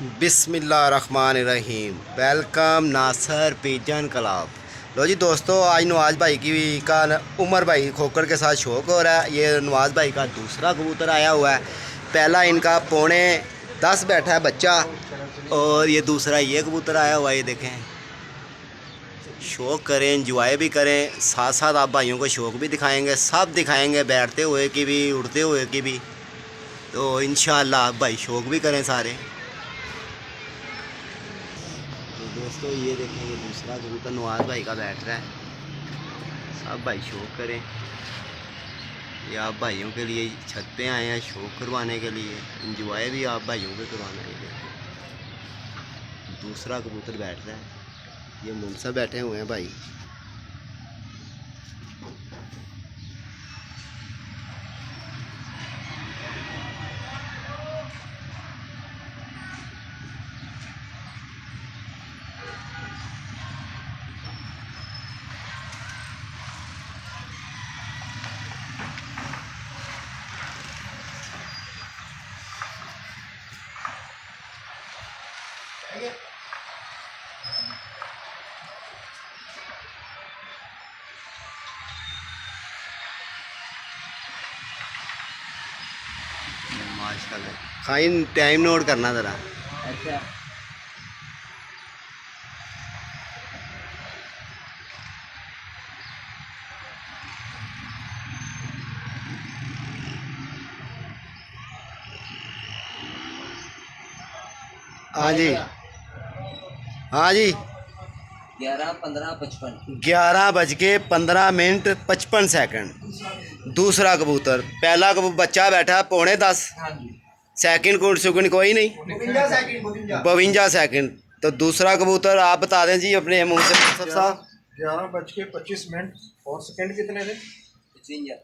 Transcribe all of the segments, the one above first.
बिस्मिल्लाहिर्रहमानिर्रहीम। वेलकम नासर pigeon club. लो जी दोस्तों, आज नवाज़ भाई का उमर भाई खोकर के साथ शौक हो रहा है। ये नवाज़ भाई का दूसरा कबूतर आया हुआ है। पहला इनका 9:45 बैठा है बच्चा, और ये दूसरा ये कबूतर आया हुआ है। ये देखें, शौक करें, इंजॉय भी करें, साथ साथ आप भाइयों को शौक भी दिखाएंगे, सब दिखाएंगे, बैठते हुए की भी, उड़ते हुए की भी। तो इंशाअल्लाह आप भाई शौक भी करें सारे। तो दोस्तों ये देखें, ये दूसरा कबूतर नवाज़ भाई का बैठ रहा है। सब भाई शौक करें। ये आप भाइयों के लिए छत पे आए हैं शौक करवाने के लिए, इंजॉय भी आप भाइयों को करवाना है। दूसरा कबूतर बैठ रहा है, ये मुंसा बैठे हुए हैं भाई। माशाल्लाह, खाइन टाइम नोट करना ज़रा। अच्छा, हाँ जी, हाँ जी। 11:15:55। दूसरा कबूतर, पहला बच्चा बैठा है 9:45। सेकंड सेकंड कोई नहीं, 52 सेकंड। तो दूसरा कबूतर आप बता दें जी अपने मुंह से साहब। 11:25 और सेकंड कितने थे?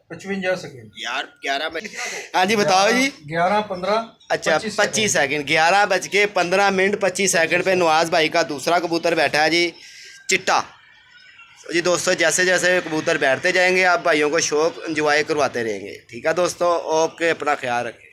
55 सेकंड यार 11 बजे। हाँ जी बताओ जी। 11:15। अच्छा 25 सेकंड, 11:15:25 पे नवाज़ भाई का दूसरा कबूतर बैठा है जी, चिट्टा। तो जी दोस्तों, जैसे जैसे कबूतर बैठते जाएंगे आप भाइयों को शौक इंजॉय करवाते रहेंगे। ठीक है दोस्तों, ओके, अपना ख्याल रखें।